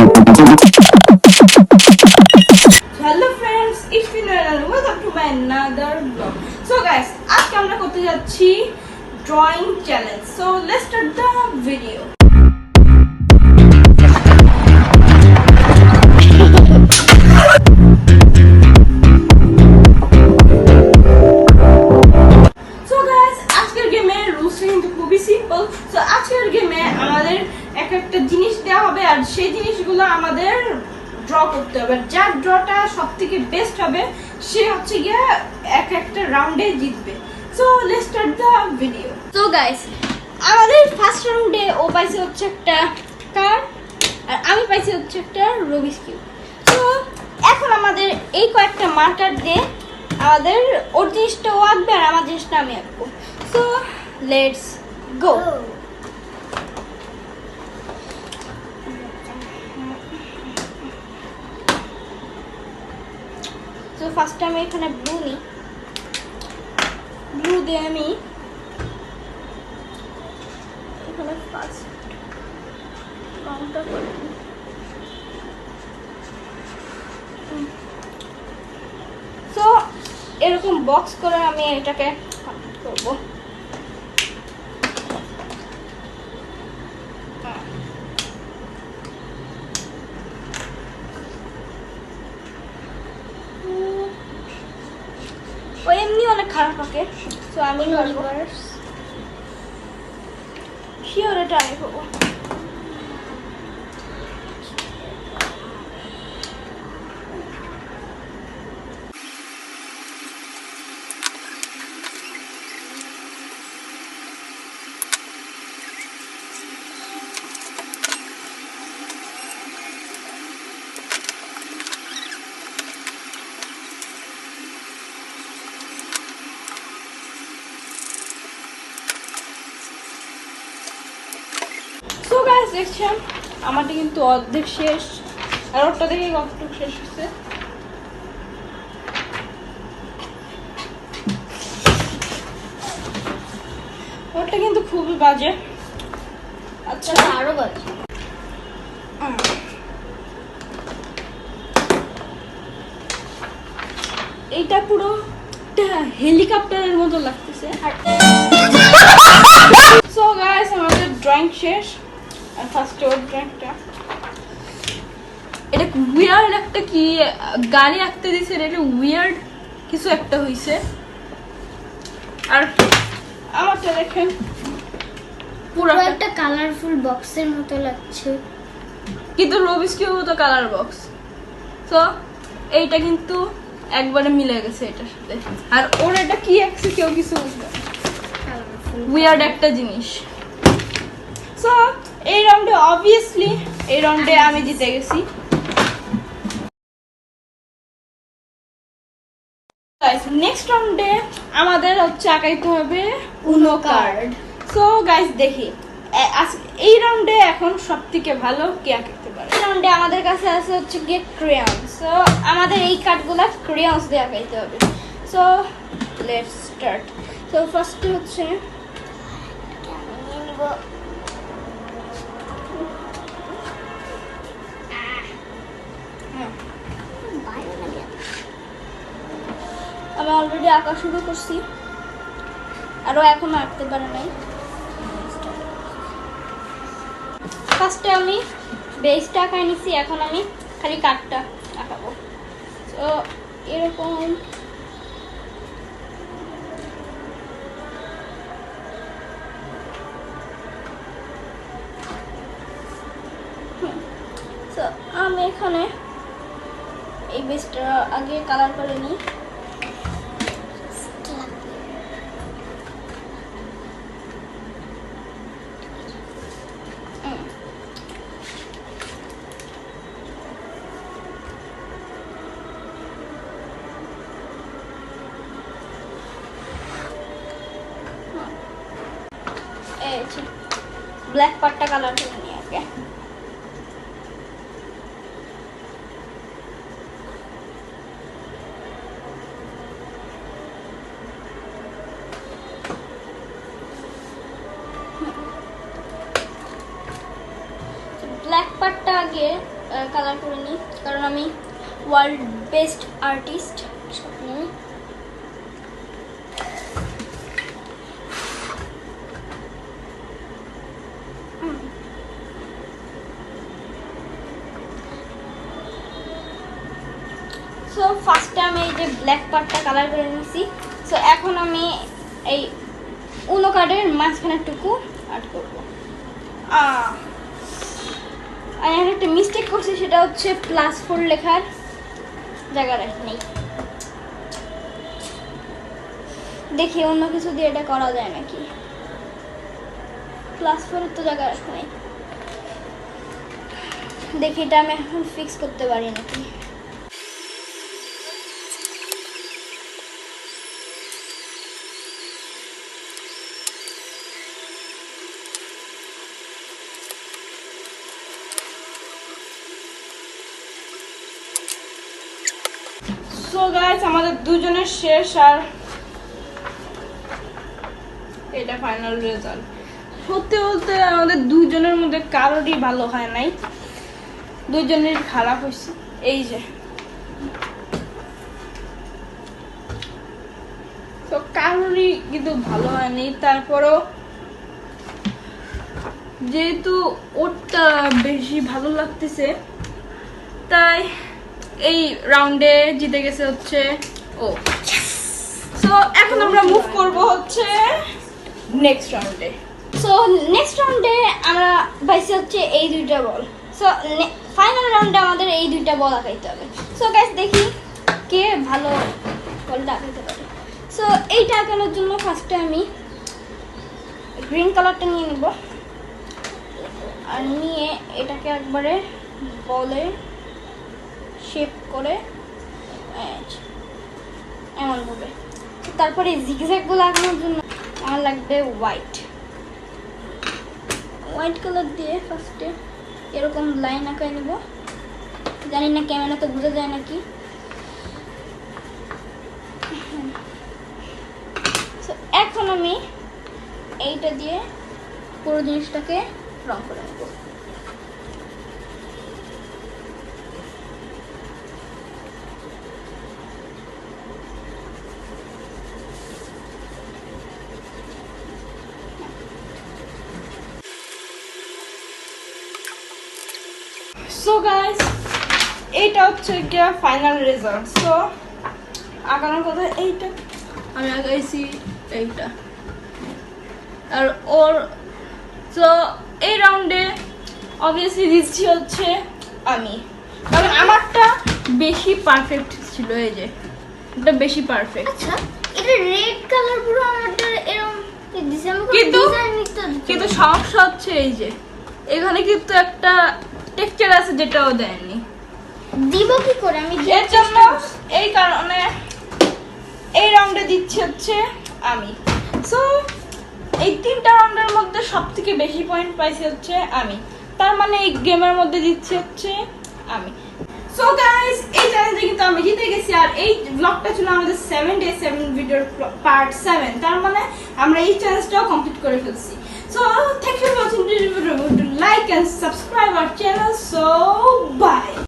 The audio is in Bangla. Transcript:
Hello friends, it's me Naran. Welcome to my another vlog. So guys, আজকে আমরা করতে যাচ্ছি drawing challenge. So let's start the video. So guys, আজকের গেমের রুলসটা কিন্তু খুবই সিম্পল. So আজকের গেমে আমাদের একটা জিনিস দেওয়া হবে আর সেই জিনিসগুলো আমাদের ড্র করতে হবে। যার ড্রটা সবথেকে বেস্ট হবে সে হচ্ছে গিয়ে একটা রাউন্ডে জিতবে। So let's start the video. So guys, আমাদের ফার্স্ট রাউন্ডে ও পাইছে হচ্ছে একটা কার আর আমি পাইছি হচ্ছে একটা রুবিক্স কিউব। সো এখন আমাদের এই কয়েকটা মার্কার দিয়ে আমাদের ওর জিনিসটা ও আঁকবে আর আমার জিনিসটা আমি আঁকবো। So let's go. তো ফার্স্ট আমি এখানে ব্লু নিই, ব্লু দিয়ে আমি এখানে ফার্স্ট রংটা করে দিই। তো এরকম বক্স করে আমি এটাকে কমপ্লিট করবো। ও এমনি অনেক খারাপ আঁকে, তো আমি শিওর এটা আমি করবো। সো গাইস দেখছেন আমারটা কিন্তু অর্ধেক শেষ, আর ওরটা দেখে কতটুকু শেষ হচ্ছে। ওরটা কিন্তু খুবই বাজে। আচ্ছা আরো বাজে। এইটা পুরো হেলিকপ্টারের মতো লাগতেছে। সো গাইস আমাদের ড্রয়িং শেষ, আর ফার্স্ট ওর ড্রয়িংটা এটা উইয়ার্ড একটা কি গাড়ি আঁকতে দিয়েছে, এটা উইয়ার্ড কিছু একটা হইছে। আর আমারটা দেখেন পুরো একটা কালারফুল বক্সের মতো লাগছে, কিন্তু রুবিক্স কিউব তো কালার বক্স। তো এইটা কিন্তু একবারে মিলে গেছে এটার সাথে। আর ওর এটা কি আঁকছে কেউ কিছু বুঝবে না, উইয়ার্ড একটা জিনিস। সো এই রাউন্ডে অবভিয়াসলি এই রাউন্ডে আমি জিতে গেছি। নেক্সট রাউন্ডে আমাদের হচ্ছে আঁকাইতে হবে উনো কার্ড। সো গাইস দেখি এই রাউন্ডে এখন সবথেকে ভালো কে আঁকাইতে পারে। এই রাউন্ডে আমাদের কাছে আছে হচ্ছে গিয়ে ক্রেয়ন। সো আমাদের এই কার্ডগুলো ক্রেয়ন্স দিয়ে আঁকাইতে হবে। So let's start. So first হচ্ছে আমি অলরেডি আঁকা শুরু করছি, আরো এখনো আঁকতে পারে নাই। ফার্স্টে আমি বেসটা আঁকাই নিছি, এখন আমি খালি কাঠটা আঁকাবো। তো এরকম আমি এখানে এই বেসটা আগে কালার করে নিই। ব্ল্যাক পার্টটা কালার করে নিই আগে। ব্ল্যাক পার্টটা আগে কালার করে নিই, কারণ আমি ওয়ার্ল্ড বেস্ট আর্টিস্ট। সো ফার্স্টে আমি এই যে ব্ল্যাক পার্টটা কালার করে নিয়েছি। সো এখন আমি এই উনো কার্ডের মাঝখানের টুকু আর্ট করবো। আর এখানে একটা মিস্টেক করছি, সেটা হচ্ছে +4 লেখার জায়গা নেই। দেখি অন্য কিছু দিয়ে এটা করা যায় নাকি। +4 তো জায়গা রাখা নেই, দেখি এটা আমি এখন ফিক্স করতে পারি নাকি। সো গাইস আমাদের দুজনের শেষ, আর এটা ফাইনাল রেজাল্ট। সত্যি বলতে আমাদের দুজনের মধ্যে কারোরই ভালো হয় নাই, দুজনের খারাপ হয়েছে। এই যে তো কারোরই কিন্তু ভালো হয়নি। তারপরও যেহেতু ওরটা বেশি ভালো লাগতেছে, তাই এই রাউন্ডে জিতে গেছে হচ্ছে ও। সো এখন আমরা মুভ করব হচ্ছে নেক্সট রাউন্ডে। সো নেক্সট রাউন্ডে আমরা পাইছি হচ্ছে এই দুইটা বল। সো ফাইনাল রাউন্ডে আমাদের এই দুইটা বল আঁকাইতে হবে। সো গাইস দেখি কে ভালো বলটা আঁকাইতে পারে। সো এইটা আঁকানোর জন্য ফার্স্টে আমি গ্রিন কালারটা নিয়ে নেব, আর নিয়ে এটাকে একবারে বলে শেপ করে এমন ভাবে। তারপরে জিগজ্যাগগুলো আঁকানোর জন্য আমার লাগবে হোয়াইট কালার দিয়ে ফার্স্টে এরকম লাইন আঁকাই নেব। জানি না ক্যামেরাতে বোঝা যায় নাকি। এখন আমি এইটা দিয়ে পুরো জিনিসটাকে রং করে নেব। সো গাইস এইটা হচ্ছে গিয়া ফাইনাল রেজাল্ট। সো আঁকানোর কথা এইটা আমি আঁকাইছি এইটা, আর ওর সো এই রাউন্ডে অবভিয়াসলি জিতছি হচ্ছে আমি, কারণ আমারটা বেশি পারফেক্ট ছিল। এই যে এটা বেশি পারফেক্ট। আচ্ছা এটা রেড কালার পুরো আমারটা এরকম কিন্তু সমস্যা হচ্ছে এই যে এখানে কিন্তু একটা টেক্সচার আছে যেটাও দেয়নি। দিব কি করে আমি? এর জন্য এই কারণে এই রাউন্ডে দিচ্ছি হচ্ছে আমি। সো এই তিনটা রাউন্ডের মধ্যে সবথেকে বেশি পয়েন্ট পাইছি হচ্ছে আমি, তার মানে এই গেমের মধ্যে দিচ্ছি হচ্ছে আমি। সো গাইস এই চ্যালেঞ্জে কিন্তু আমি জিতে গেছি, আর এই ব্লগটা ছিল আমাদের 7 ডে 7 ভিডিওর পার্ট 7, তার মানে আমরা এই চ্যালেঞ্জটাও কমপ্লিট করে ফেলছি। So thank you for watching this video. Like and subscribe our channel. So bye.